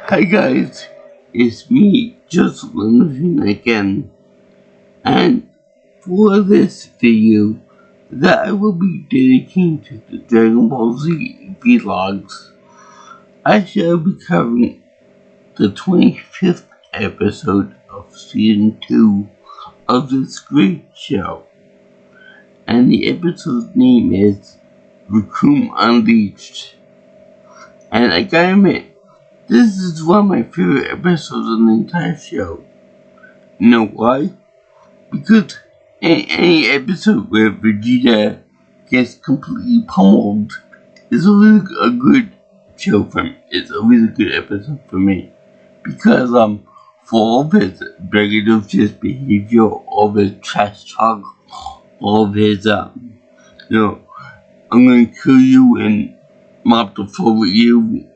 Hi guys, it's me, just living again, and for this video that I will be dedicating to the Dragon Ball Z vlogs, I shall be covering the 25th episode of Season 2 of this great show, and the episode's name is Recoome Unleashed, and I gotta admit, this is one of my favorite episodes of the entire show. You know why? Because any episode where Vegeta gets completely pummeled is always a good show for me. It's always a good episode for me. Because for all of his braggadocious behavior, all of his trash talk, all of his I'm gonna kill you and mop the floor with you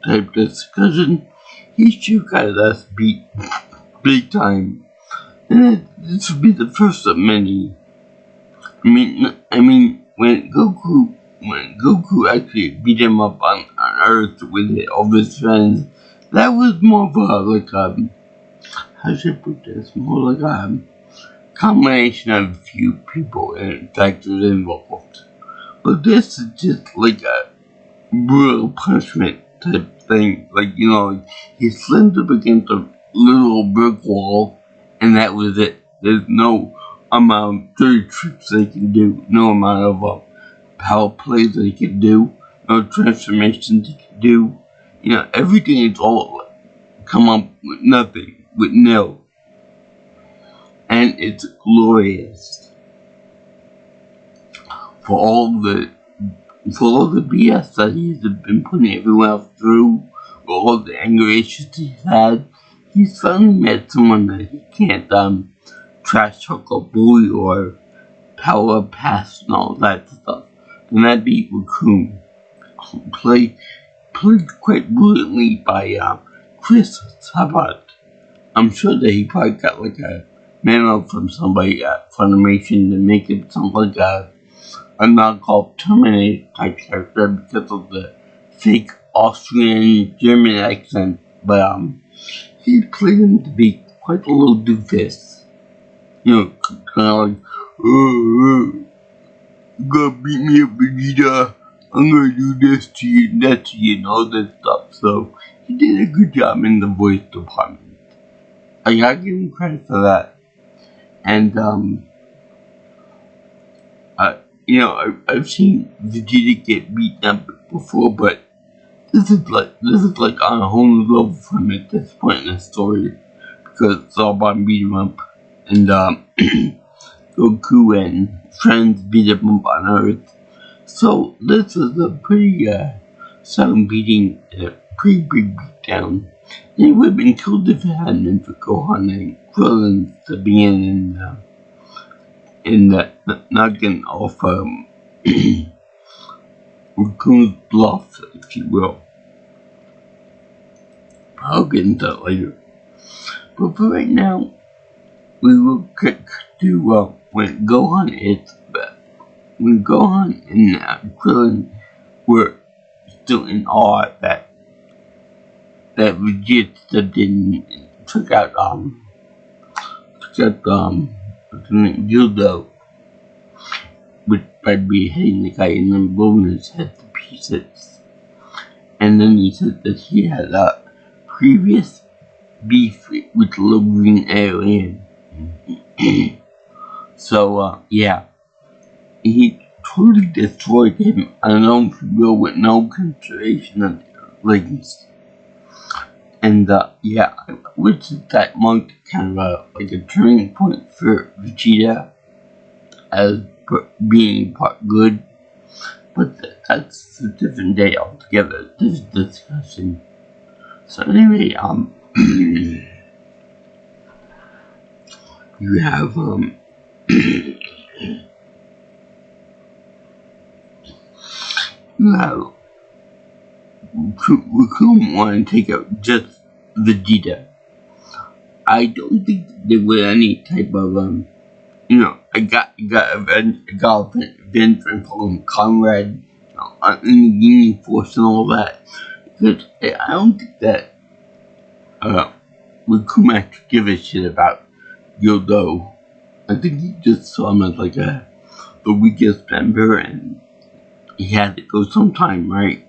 type discussion, he sure got us beat big time. And this would be the first of many. I mean, when Goku actually beat him up on Earth with all his friends, that was more of a, how should I put this? More like a combination of a few people and factors involved. But this is just like a brutal punishment type thing. He slammed up against a little brick wall, and that was it. There's no amount of dirty tricks they can do, no amount of power plays they can do, no transformations they can do. Everything is all come up with nothing, with nil. And it's glorious. For all the BS that he's been putting everyone else through, all the anger issues he's had, he's finally met someone that he can't trash talk or bully or power past and all that stuff. And that'd be Recoome. Played quite brilliantly by Chris Sabat. I'm sure that he probably got like a memo from somebody at Funimation to make it sound like a knockoff Terminator type character because of the fake Austrian German accent, but he played him to be quite a little doofus. Kind of like, you gonna beat me up, Vegeta, I'm gonna do this to you and that to you and all that stuff. So he did a good job in the voice department. I gotta give him credit for that. And I've seen Vegeta get beaten up before, but this is like on a whole new level for him at this point in the story, because it's all about beating him up, and Goku and friends beat him up on Earth. So this is a pretty sound beating, pretty big beatdown. And it would have been killed if it hadn't been for Gohan and Krillin to be in that not getting off Recoom's bluff, if you will. I'll get into that later. But for right now, we will get to when Gohan and Krillin were still in awe that Vegeta didn't took out Dildo by beheading the guy and then blowing his head to pieces. And then he said that he had a previous beef with the little green alien. So, yeah. He totally destroyed him unknown to will with no consideration of legacy. And, yeah, which that marked kind of like a turning point for Vegeta as being part good. But that's a different day altogether, this discussion. So anyway, you have, Recoome want to take out just Vegeta. I don't think there was any type of I got Vin from Conrad in the Union Force and all that. Because I don't think that Recoome actually give a shit about Yodo. I think he just saw him as like the weakest member, and he had to go sometime, right?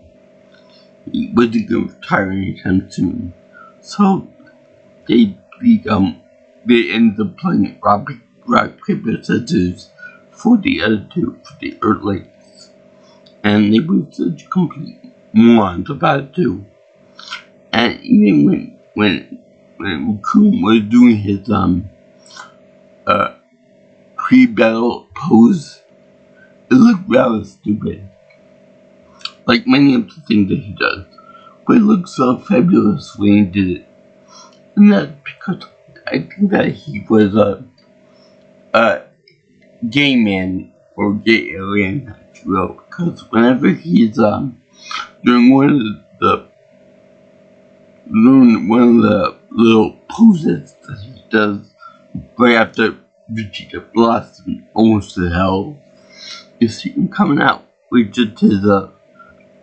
He wasn't going to retire anytime soon. So they ended up playing rock, paper, scissors for the other two, for the Earthlings. And they were such complete morons about it too. And even when Recoome was doing his pre-battle pose, it looked rather stupid. Like many of the things that he does. But it looked so fabulous when he did it. And that's because I think that he was a gay man or gay alien, if you will. Because whenever he's doing one of the little poses that he does right after Vegeta blasts him almost to hell, you see him coming out with just his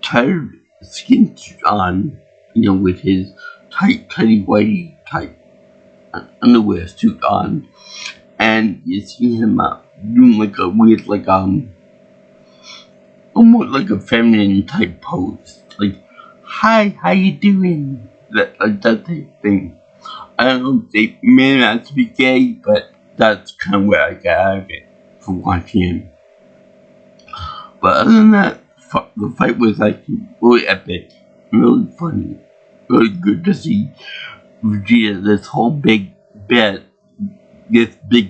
tired skin suit on, with his tighty whitey tight underwear suit on, and you see him doing like a weird, like almost like a feminine type pose, like "Hi, how you doing?" That type of thing. I don't know if they meant that to be gay, but that's kind of what I got out of it from watching him. But other than that, the fight was actually really epic, really funny, really good to see Vegeta, this whole big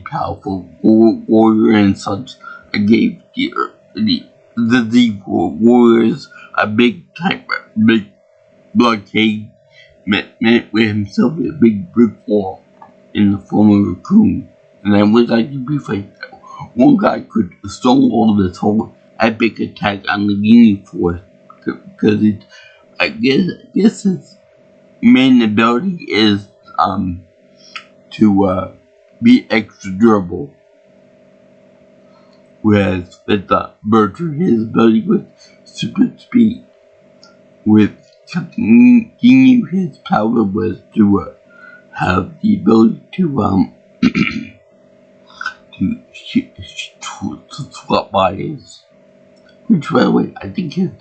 powerful warrior and such. I gave the warriors a big blockade, met with himself with a big brick wall in the form of Recoome. And I was actually brief like one guy could stonewall this whole epic attack on the Guinea force, because I guess his main ability is to be extra durable, whereas with Berger, his ability with super speed, with Captain Ginyu, his power was to have the ability to swap bodies. Which, by the way, I think his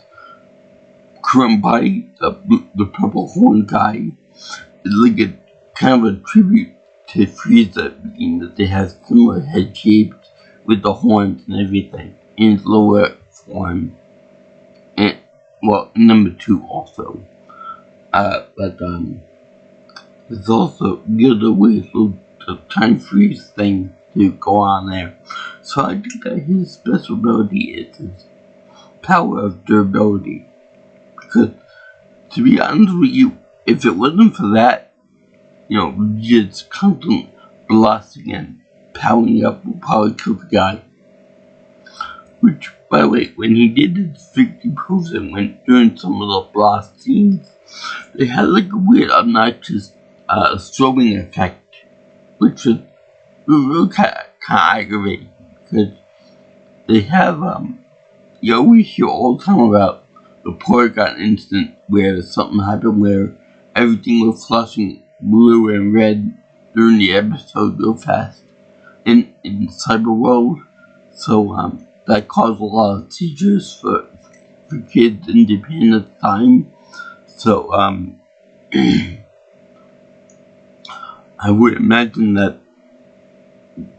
current body, the purple horn guy, is like a kind of a tribute to Frieza, being that they have similar head shapes with the horns and everything in his lower form. And, well, number 2 also. But there's also the other ways of the time freeze thing to go on there. So I think that his special ability is his power of durability. Because, to be honest with you, if it wasn't for that, just constant blasting and powering up will probably kill the guy. Which, by the way, when he did his victory pose and went during some of the blast scenes, they had like a weird, obnoxious strobing effect, which was really kind of aggravating, because they have, you always hear all the time about the Porygon incident where something happened where everything was flashing blue and red during the episode real fast in Cyber World. So that caused a lot of seizures for kids in Japan at the time. So I would imagine that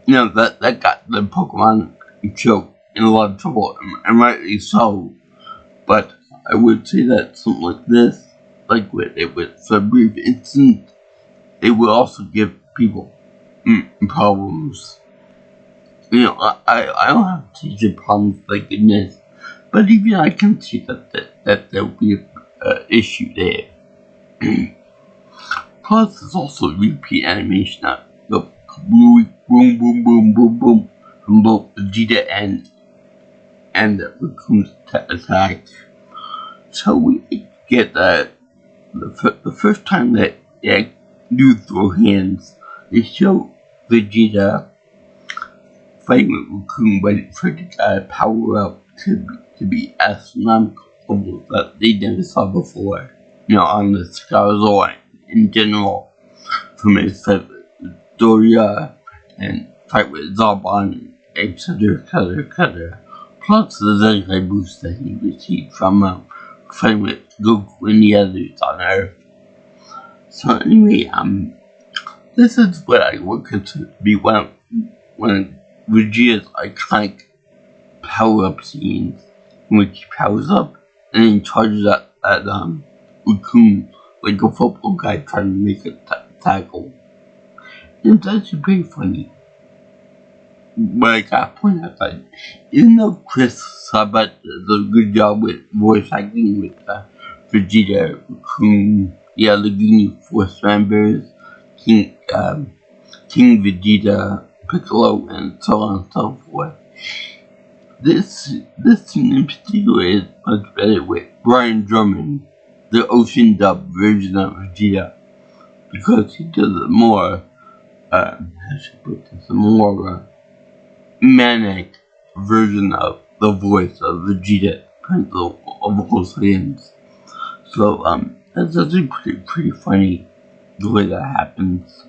that got the Pokemon show in a lot of trouble, and rightly so. But I would say that something like this, like with a brief instant, it will also give people problems. I don't have teacher problems, thank goodness. But even I can see that there will be an issue there. Plus, there's also repeat animation of the boom, boom, boom, boom, boom from both Vegeta and Recoome's attack. So we get the first time that they do throw hands, they show Vegeta fighting with Recoome, but it first got power up to be astronomical that they never saw before. On the Skyzor in general. from his fight with Doria and fight with Zarbon, etc. Plus the Zenkai boost that he received from fighting with Goku and the others on Earth. So anyway, this is what I would consider to be one of Vegeta's iconic power-up scenes, in which he powers up and then charges at Recoome like a football guy trying to make a tackle. And it's actually pretty funny. But I gotta point out that even though Chris Sabat does a good job with voice acting with Vegeta, Recoome, the Allegheny Force members, King Vegeta, Piccolo, and so on and so forth, this scene in particular is much better with Brian Drummond, the ocean dub version of Vegeta, because he does a more, how should I put this, a more manic version of the voice of Vegeta, Prince of all Saiyans. So, that's actually pretty funny the way that happens.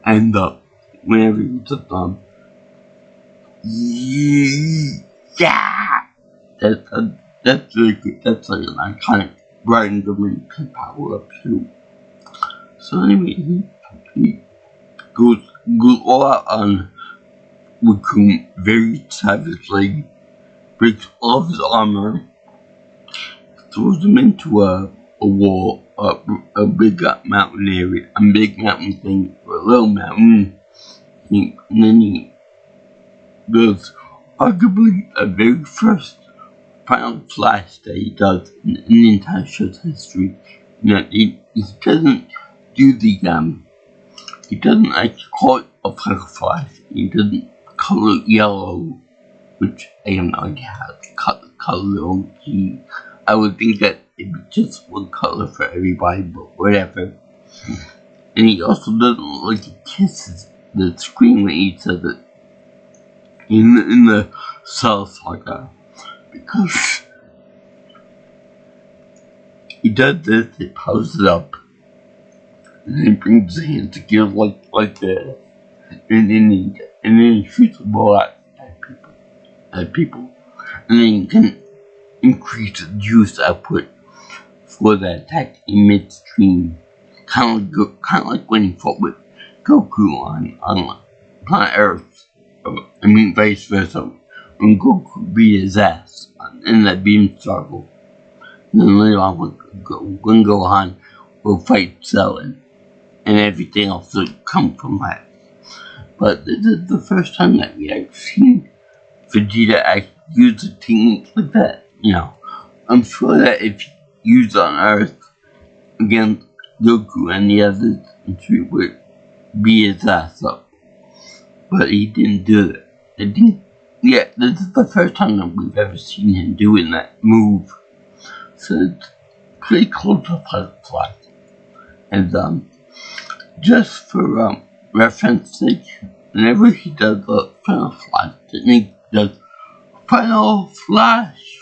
And, whenever you just, yeah! That's really good. That's like an iconic Brian Drummond power up too. So anyway, he goes all out on Recoome very savagely, breaks all of his armor, throws him into a wall, a big mountain area, a big mountain thing, or a little mountain, and then he does arguably the very first final flash that he does in the entire show's history. He doesn't do he doesn't actually call it a final flash. He doesn't color it yellow, which I have no idea how to color. I would think that it'd be just one color for everybody, but whatever. And he also doesn't he kisses the screen when he says it in the Cell Saga, because he does this, it powers it up, and then he brings his hand together like this, and then he shoots a ball at people, and then he can increase the juice output for the attack in midstream, kind of like when he fought with Goku on planet Earth. I mean, vice versa. When Goku beat his ass in that beam struggle, and then later on when Gohan will fight Cell and everything else that come from that. But this is the first time that we have seen Vegeta actually use a technique like that. I'm sure that if he used on Earth against Goku and the others, he would beat his ass up. But he didn't do it. This is the first time that we've ever seen him doing that move. So it's pretty close to Firefly. And just for reference sake, whenever he does the Final Flash technique, does Final Flash,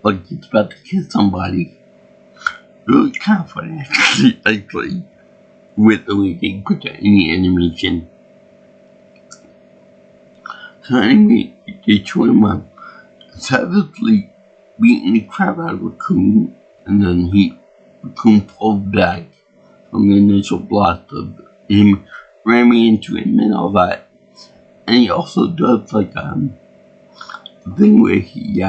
like he's about to kiss somebody. Really kind of funny actually, with the way they put that in the animation. So anyway, they show him savagely beating the crap out of Recoome, and then Recoome falls back from the initial blast of him ramming into him and all that. And he also does a thing where he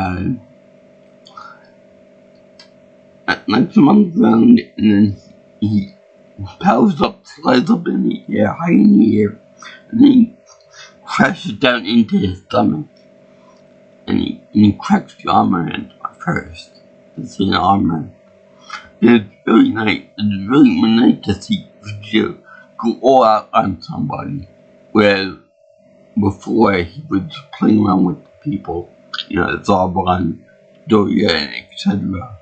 knocks him on the ground, and then he powers up, flies up in the air, high in the air, and then he crashes down into his stomach, and he cracks the armor end first. It's in armor. And it's really nice. It's really nice to see Vegeta go all out on somebody, whereas before he was playing around with people, Zarbon, Doria, and etc.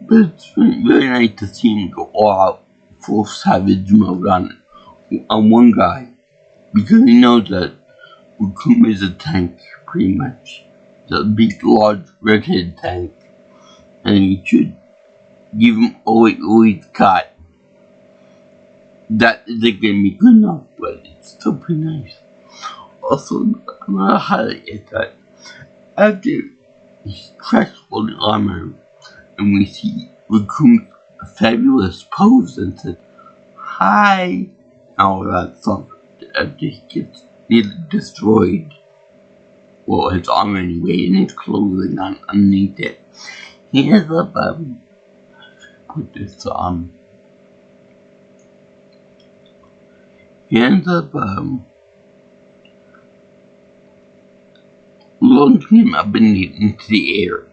But it's really nice to see him go all out full savage mode on one guy, because he knows that Recoome is a tank, pretty much. It's a big, large, red-headed tank, and he should give him all he's got. That isn't gonna be good enough, but it's still pretty nice. Also, another highlight is that after he's crashed all the armor, and we see Recoome's fabulous pose and said, "Hi," and all that stuff, after he gets nearly destroyed. Well, his armor anyway, and his clothing underneath it. He ends up, put this, he ends up, launching him up into the air.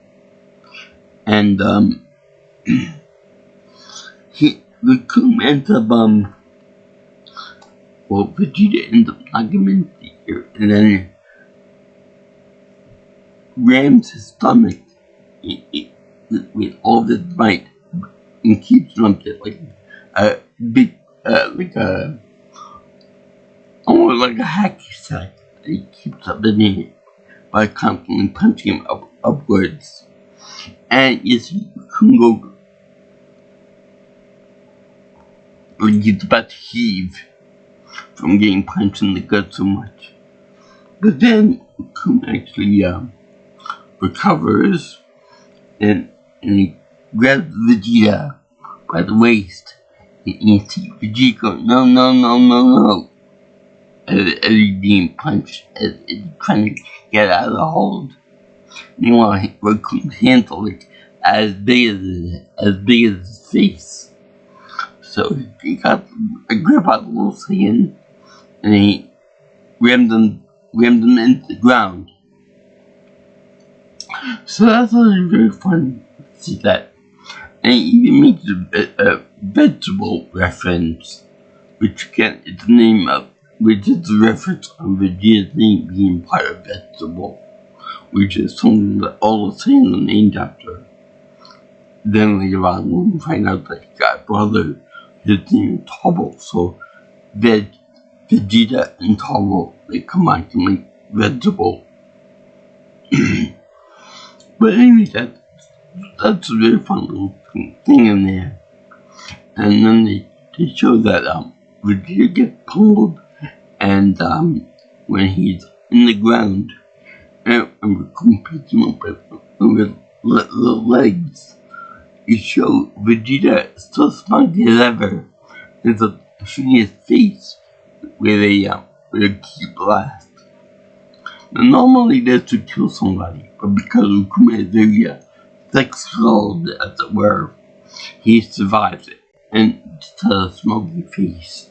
And, Recoome ends up, well, Vegeta ends up knocking him into the air, and then rams his stomach with all of his might and keeps him up there like a big, almost like a hacky sack that he keeps up in the air by constantly punching him upwards. And you see Kungo, like he's about to heave from getting punched in the gut so much. But then Recoome actually recovers and he grabs Vegeta by the waist, and you see Vegeta go, no, as he's being punched, as he's trying to get out of the hold. Meanwhile, Recoome's hands are like as big as his face. So he got a grip out of the little hand, and he rammed them into the ground. So that's very fun to see that. And he even makes a vegetable reference, which again is the name of, which is the reference on Vegeta's name being part of vegetable, which is something that all the Saiyans are named after. Then later on, when we find out that he got a brother, his name is Tobble, so Vegeta and Tobble, they combine to make vegetable. But anyway, that's a very fun little thing in there. And then they show that Vegeta gets pummeled, and when he's in the ground, and Recoome picks him up with legs, you show Vegeta so smug as ever. There's a showing his face with a key blast. Now, normally that's to kill somebody, but because Recoome is very sex-filled, as it were, he survives it, and just has a smoky face,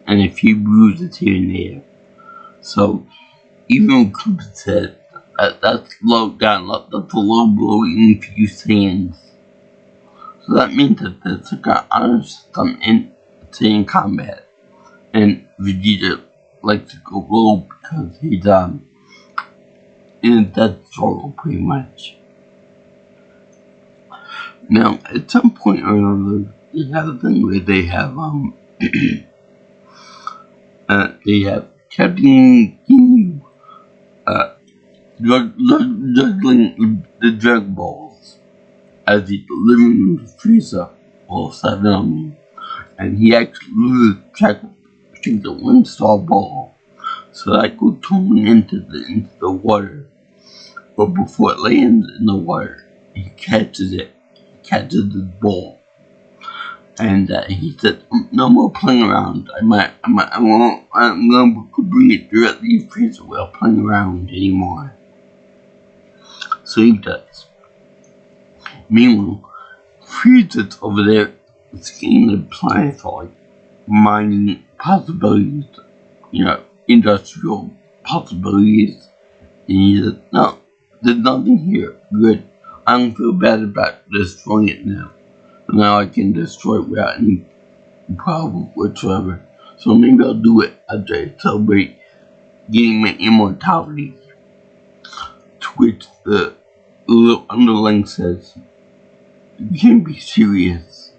and a few bruises here and there. So, even Recoome said that's low down, that's a low blow in a few hands. So that means that there's like an honor system in Saiyan combat, and Vegeta likes to go low because he's in a death struggle pretty much. Now, at some point or another, they have a thing where they have Captain Ginyu juggling the Dragon Balls as he's delivering the Frieza, all 7 of them, and he actually loses track of, I think, the 1-star ball, so that goes tumbling into the water. But before it lands in the water, he catches the ball, and he said, "No more playing around. I'm going to bring it directly to Frieza without playing around anymore." So he does. Meanwhile, Frieza's over there scanning the planet for like mining possibilities, industrial possibilities. And he said, "No, there's nothing here. Good. I don't feel bad about destroying it now. Now I can destroy it without any problem whatsoever. So maybe I'll do it after I celebrate getting my immortality." To which the little underling says, "You can't be serious."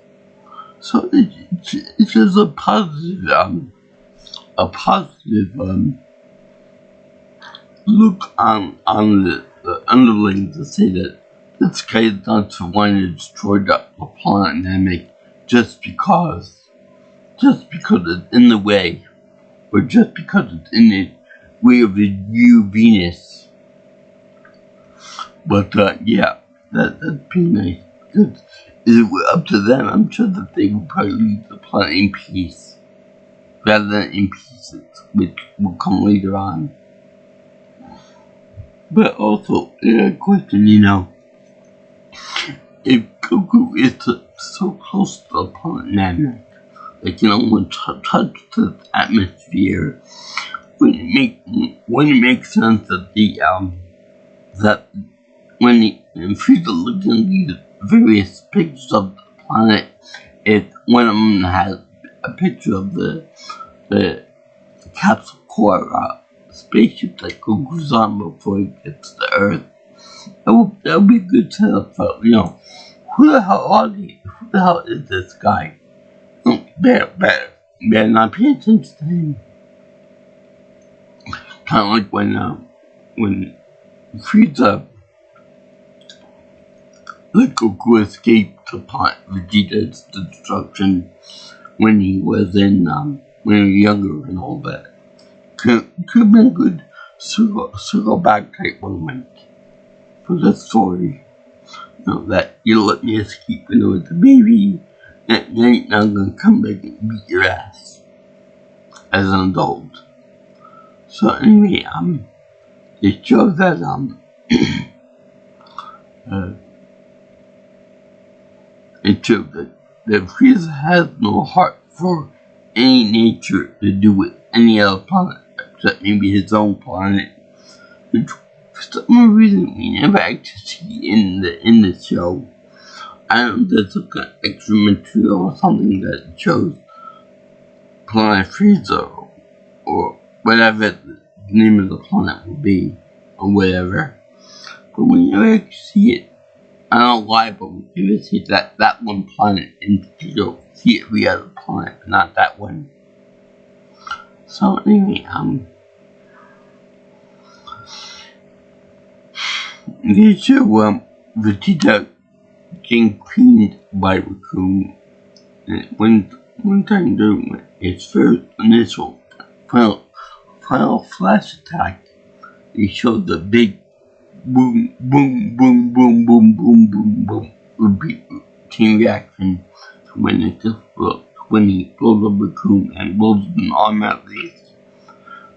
So it's just a positive look on the underling to say that this guy doesn't want to destroy the planet dynamic just because it's in the way, or just because it's in the way of the new Venus. But yeah, that'd be nice. Because if it were up to them, I'm sure that they would probably leave the planet in peace, rather than in pieces, which will come later on. But also, a question, if Goku is so close to the planet dynamic, like almost touch the atmosphere, wouldn't it make sense that that when Frieza looks at these various pictures of the planet, if one of them has a picture of the capsule core spaceship that Goku's on before he gets to Earth, that would be a good setup for, who the hell is this guy? Better not pay attention to him. Kind of like when Frieza let Goku escape to Vegeta's destruction when he was when he was younger and all that. Could have been a good circle back type moment for the story. That you let me escape when I was a baby, and then I'm gonna come back and beat your ass as an adult. So anyway, it shows that it shows that Frieza has no heart for any nature to do with any other planet except maybe his own planet, which for some reason we never actually see in the show. I don't know if there's some kind of extra material or something that shows Planet Frieza or whatever the name of the planet will be or whatever. But we never actually see it. I don't know why, but we never see that one planet in particular. See every other planet, but not that one. So anyway, they show Vegeta getting cleaned by Recoome, and one time during its first initial final flash attack, they showed the big boom boom boom boom boom boom boom boom repeat chain reaction when he blows up Recoome and blows an arm out of these.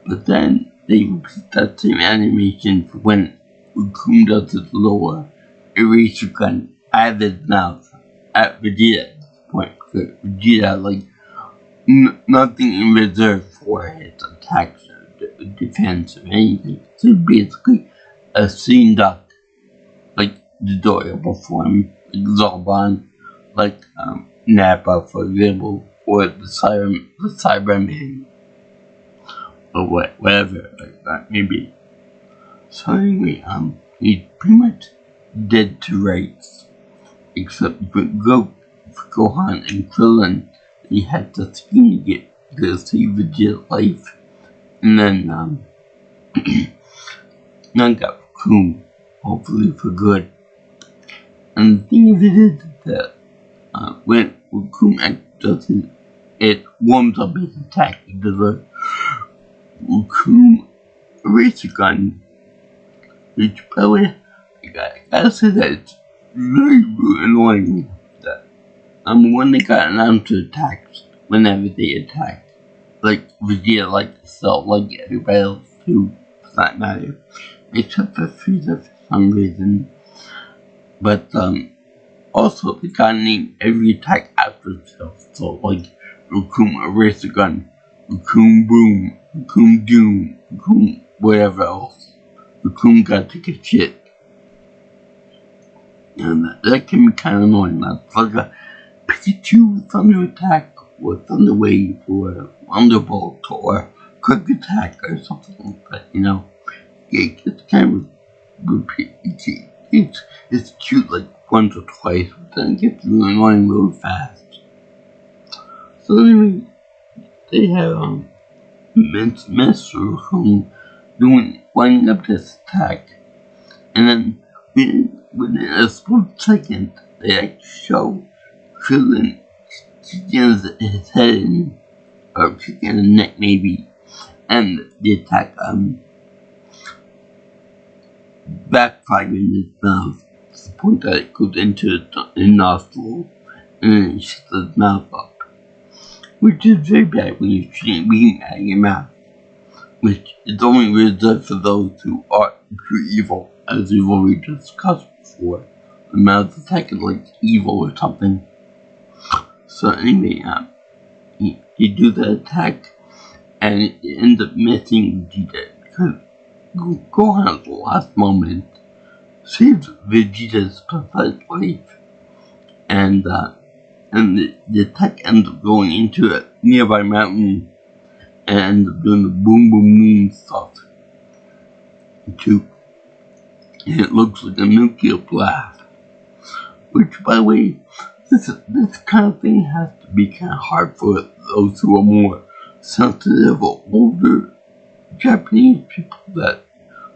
But then they repeat that same animation for when Recoome does his lower eraser gun out of his mouth at Vegeta at this point, because Vegeta had like nothing in reserve for his attacks or defense or anything. So basically a scene duck, like Dodoria before him, like Zarbon, like Nappa for example, or the Cyberman, or whatever like that maybe. So anyway, he's pretty much dead to rights, except for Gohan and Krillin. He had to scheme to save Vegeta's life, and then now got Recoome, hopefully for good. And the thing of it is that when Recoome does it warms up his attack because the Recoome eraser gun, which by the way, I gotta say that it's really annoying that when they got announced attacks whenever they attack, like Vegeta likes to sell like everybody else too, for that matter, except for Frieza for some reason. But also they gotta name every attack after itself. So like Recoome eraser gun, Recoome boom, Recoome doom, Recoome whatever else. Recoome got to get shit. And that can be kind of annoying. That's like a Pikachu Thunder Attack or Thunder Wave or Thunderbolt or Quick Attack or something like that, It's kind of repeat. It's cute like once or twice, but then it gets really annoying real fast. So anyway, they have immense mess from winding up this attack, and then within a split second, they actually show Krillin kicking his head in, or kicking the neck maybe, and the attack backfired in his mouth to the point that it goes into the nostril and then it shuts his mouth up, which is very bad when you're shooting beam out of your mouth, which is only reserved for those who are pure evil, as we've already discussed before. The mouth attack is like evil or something. So anyway, he do the attack, and it ends up missing Vegeta because Gohan at the last moment saves Vegeta's pathetic life, and the attack ends up going into a nearby mountain and ends up doing the boom boom boom stuff too, and it looks like a nuclear blast. Which, by the way, this kind of thing has to be kind of hard for those who are more sensitive or older Japanese people that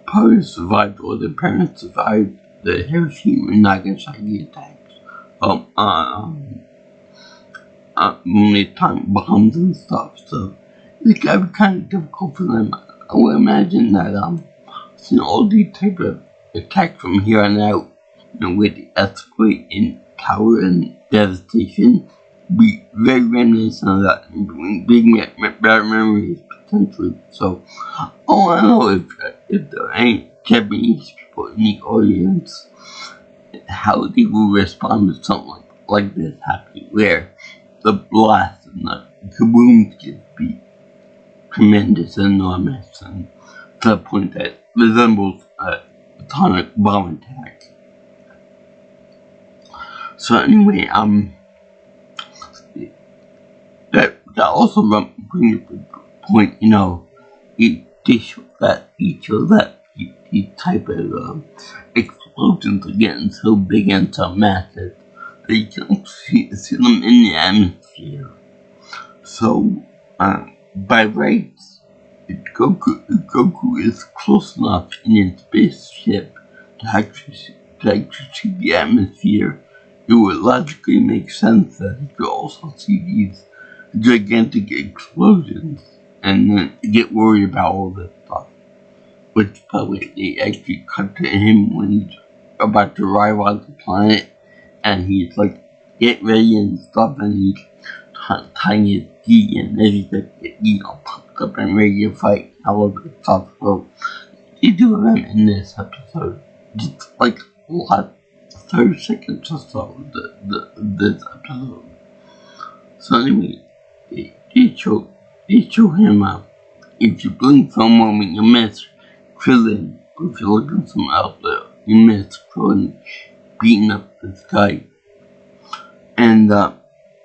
probably survived or their parents survived the Hiroshima and Nagasaki attacks. When they time bombs and stuff, so it's gotta be kind of difficult for them. I would imagine that seeing all these type of attacks from here on out, with the earthquake in power and devastation, be very reminiscent of that, and bring bad memories potentially. So, I want to know if there are any Japanese people in the audience, how they will respond to something like this happening, where the blast and the kabooms can be tremendous and enormous, and to the point that resembles a atomic bomb attack. So anyway, that also brings up the point, they show that these type of explosions are getting so big and so massive that you can see them in the atmosphere. So, by rights, Goku is close enough in his spaceship to actually see the atmosphere. It would logically make sense that he could also see these gigantic explosions and then get worried about all this stuff. Which probably they actually cut to him when he's about to arrive on the planet and he's like, get ready and stuff, and he's tying his gi and everything, pumped up and ready to fight, all of this stuff. So, they do them in this episode. Just like a lot. 30 seconds or so this episode. So anyway, they show him if you blink for a moment you miss Krillin. If you look at some out there, you miss Krillin beating up this guy. And I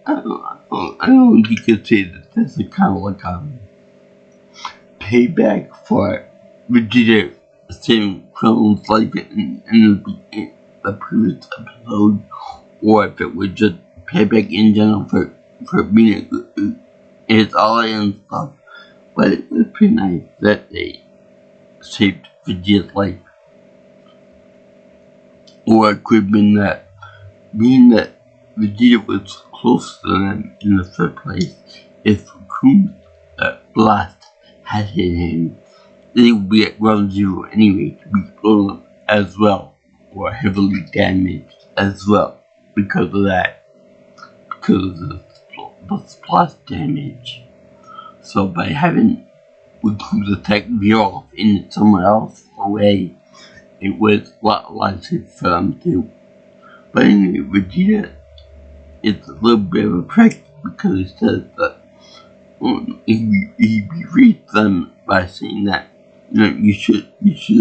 don't know if you could say that this is kind of like payback for Vegeta saving Krillin's life in the previous episode, or if it was just payback in general for being his ally and stuff. But it was pretty nice that they saved Vegeta's life. Or it could have been that, being that Vegeta was close to them in the first place, if Recoome's blast had hit him, they would be at ground zero anyway to be blown up as well, or heavily damaged as well, because of that, because of the splash damage. So by having Recoome's attack veer off in someone else away, it was a lot safer for them too. But anyway, Vegeta is a little bit of a prick because he says that he berates them by saying that you should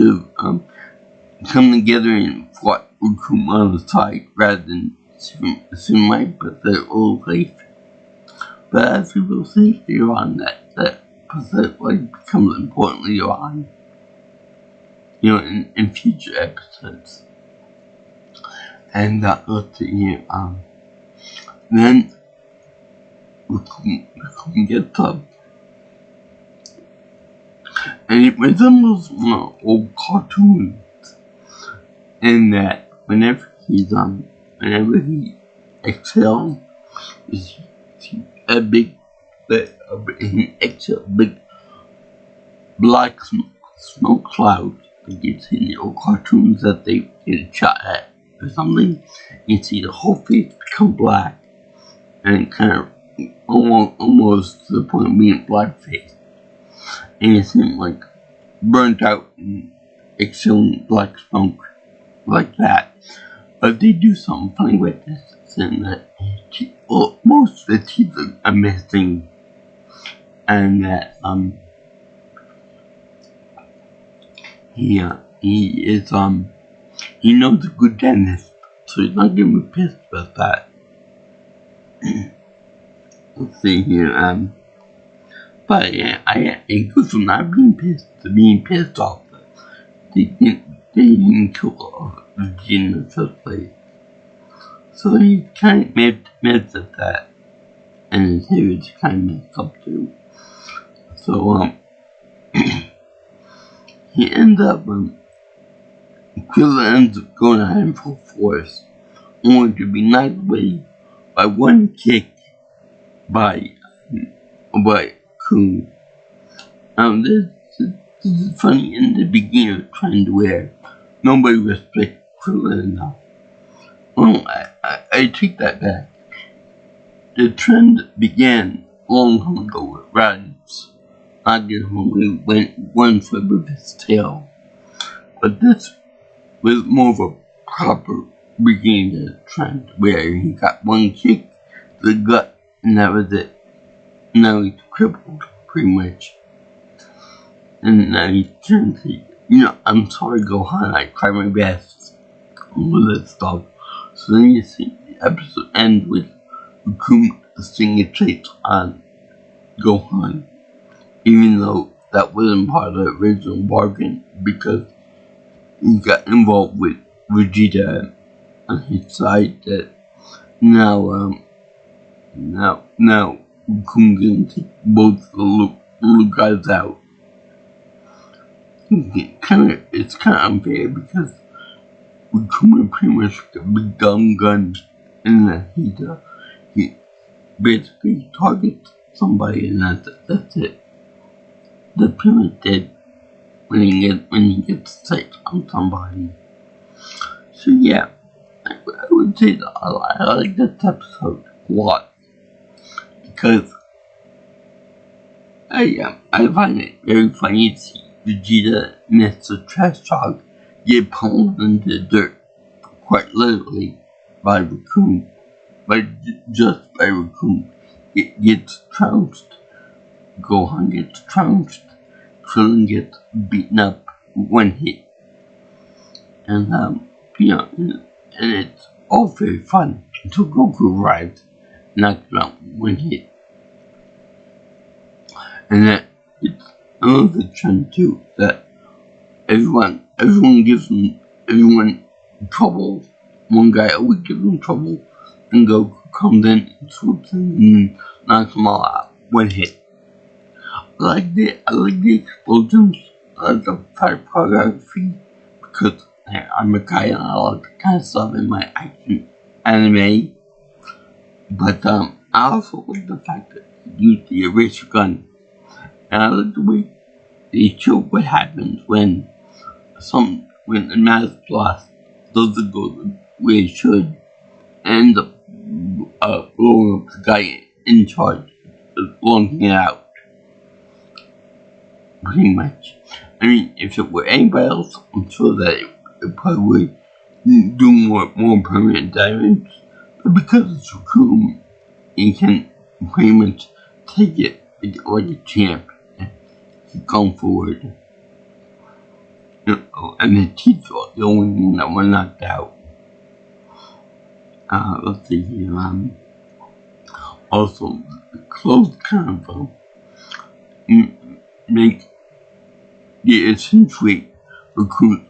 have come together and fought Recoome on the side rather than assume my pathetic old life. But as we will see later on, that pathetic life becomes important later on, in future episodes. And let's see here, then Recoome gets up, and it resembles old cartoons in that whenever he exhales, you see a big, big black smoke cloud. Like you see in the old cartoons that they get shot at or something. You see the whole face become black, and it kind of almost to the point of being blackface. And you see him like burnt out and exhaling black smoke like that. But they do something funny with this, in that most of the teeth are missing, and that he knows a good dentist, so he's not gonna be pissed about that. Let's see here, but yeah, it goes from not being pissed to being pissed off that they didn't kill the gene in the first place. So he kind of admits at that, and his hair is kind of messed up too. So he ends up Krillin ends up going at him full force, only to be knocked away by one kick by Recoome. This is funny. In the beginning of trend where nobody respects Krillin enough. Well, I take that back. The trend began a long time ago with Raditz knocking him away went one foot with his tail. But this was more of a proper beginning of the trend where he got one kick to the gut and that was it. Now he's crippled, pretty much. And now he turns to, I'm sorry, Gohan, I tried my best. All that stuff. So then you see the episode ends with Recoome singing a traits on Gohan, even though that wasn't part of the original bargain because he got involved with Vegeta on his side. That now Recoome can take both the little guys out. It's kind of unfair because Recoome pretty much got a big dumb gun, and that he basically targets somebody, and that's it. That's pretty much dead when he gets sight on somebody. So yeah, I would say that I like this episode a lot because I find it very funny to see Vegeta and Mr. Trash Talk get pummeled into the dirt, quite literally, by Recoome. Just by Recoome. It gets trounced. Gohan gets trounced. Krillin gets beaten up one hit. And, and it's all very fun until Goku arrives and knocks him out one hit. And that it's another trend too, that everyone gives everyone trouble. One guy always gives them trouble, and Goku comes in and swoops in and knocks them all out. One hit. I like the explosions. I like the fight choreography because I'm a guy and I like that kind of stuff in my action anime. But I also like the fact that they use the eraser gun. And I like the way they show what happens when the mass blast doesn't go the way it should, and ends up blowing up the guy in charge, blowing it out. Pretty much. I mean, if it were anybody else, I'm sure that it probably would do more permanent damage. But because it's Recoome, you can pretty much take it like a champ. Keep going forward. And the teeth are the only thing that were knocked out. Let's see here. Also, the clothes kind of they accentuate Recruit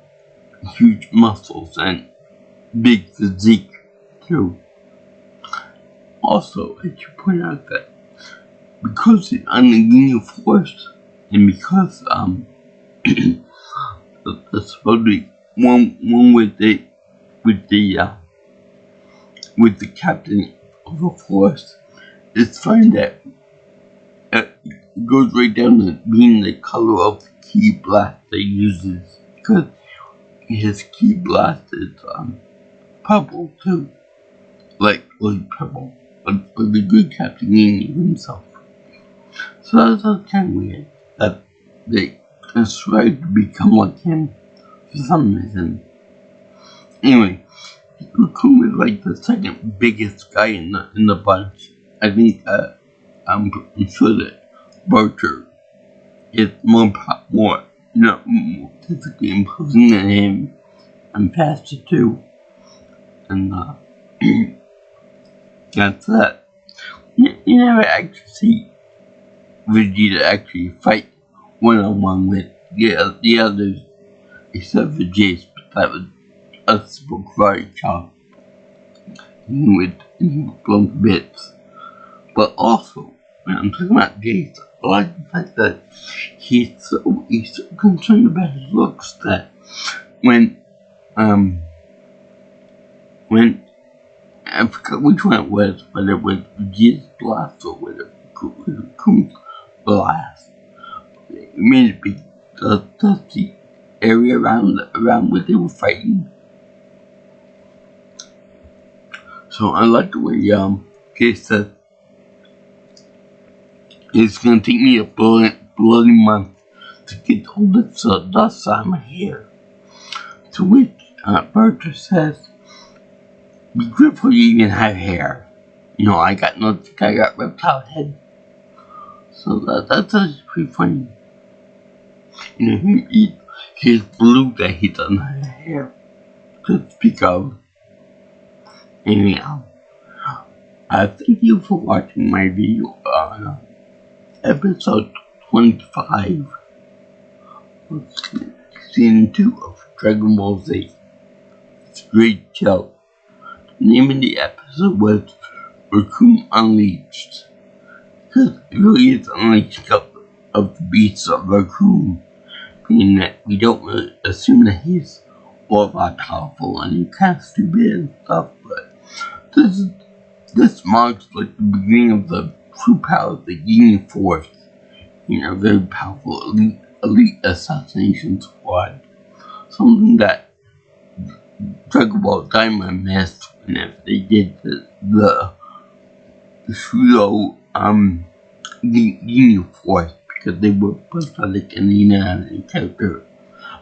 huge muscles and big physique too. Also, I should point out that because it's on the linear force, and because that's supposedly one way they with the captain of the force. It's fun that it goes right down to being the color of the key blast that he uses, because his key blast is purple too, like purple, but the good Captain Yin himself. So that's kind of weird that they tried to become like him for some reason. Anyway, Recoome is like the second biggest guy in the bunch. I think I'm sure that Barter is more physically imposing than him, and faster too. And that's that. You never actually see Vegeta actually fight one-on-one with the others, except for Jace, but that was a simple karate chop. He would blow to bits. But also, when I'm talking about Jace, I like the fact that he's so concerned about his looks that when I forgot which one it was, whether it was Vegeta's blast or whether it was Recoom's blast, it made a big dusty area around where they were fighting. So I like the way Jace said, it's gonna take me a bloody month to get all this dust out of my hair. To which Bertha says, be grateful you even have hair. I got reptile head. So that's actually pretty funny. He's blue that he doesn't have hair to speak of. Anyhow, thank you for watching my video on episode 25 of season 2 of Dragon Ball Z. It's a great show. The name of the episode was Recoome Unleashed, because it really is unleashed of the beasts of Recoome, meaning that we don't really assume that he's all that powerful and he's kind of stupid and stuff, but this marks like the beginning of the true power of the Yin Force, very powerful elite assassination squad, something that Dragon Ball Diamond missed whenever they did the pseudo Yin Force, because they were pathetic and they didn't have any character.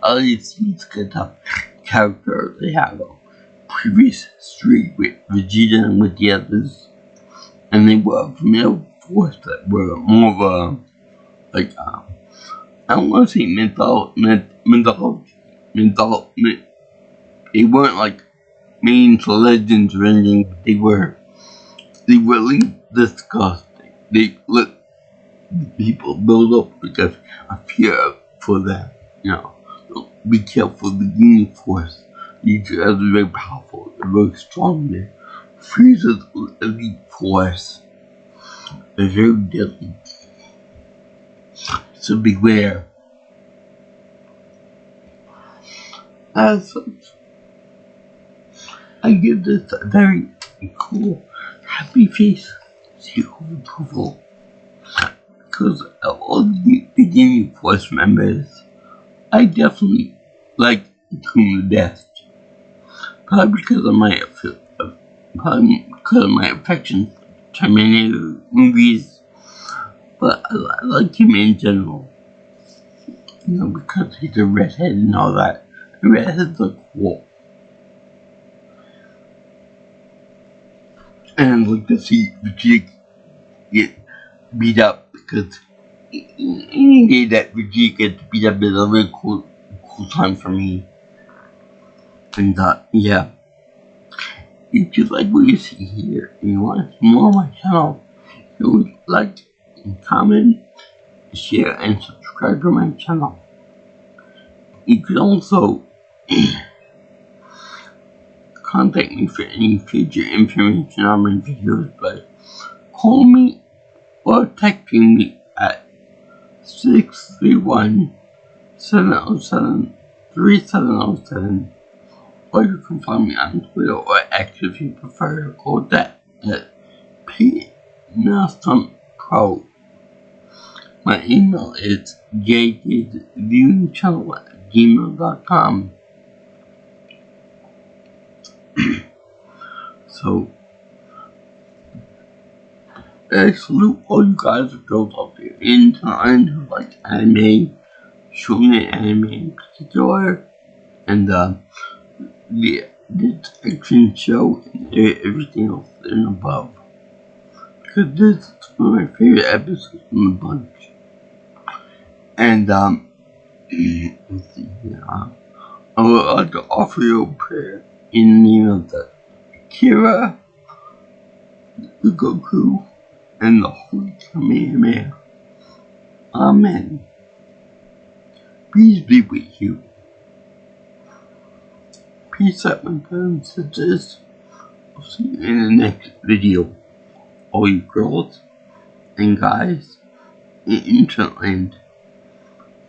At least these kind of characters, they have a previous history with Vegeta and with the others, and they were a male force that were more of a, I don't want to say they weren't like made into legends or anything, but they were really disgusting. They let people build up because of fear for them, be careful, the Yin Force. These guys are very powerful, they're very strong, they're Frieza's elite force. They're very deadly. So beware. As such, I give this a very cool, happy face, seal of approval. Because of all the Yin Force members, I definitely like Recoome the best. Probably because of my affection for Terminator movies, but I like him in general. Because he's a redhead and all that. And redheads are cool. And I'd like to see Vegeta get beat up, because any day that Vegeta gets beat up is a really cool time for me. And yeah. If you like what you see here and you want to see more of my channel, you would like, comment, share, and subscribe to my channel. You can also contact me for any future information on my videos by calling me or texting me at 631-707-3707, or you can find me on Twitter or X if you prefer to call that at PNelsonPro. My email is jkviewingchannel@gmail.com. So, I salute all you guys who goes up there into like anime, showing anime in particular, and the action show and everything else and above. Because this is one of my favorite episodes from the bunch. And let's see here. I would like to offer you a prayer in the name of the Kira, the Goku, and the Holy Kamehameha. Amen. Peace be with you. Peace out, my brothers and sisters. I'll see you in the next video. All you girls and guys in Interland.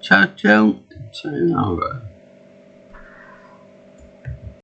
Ciao, ciao, and sayonara.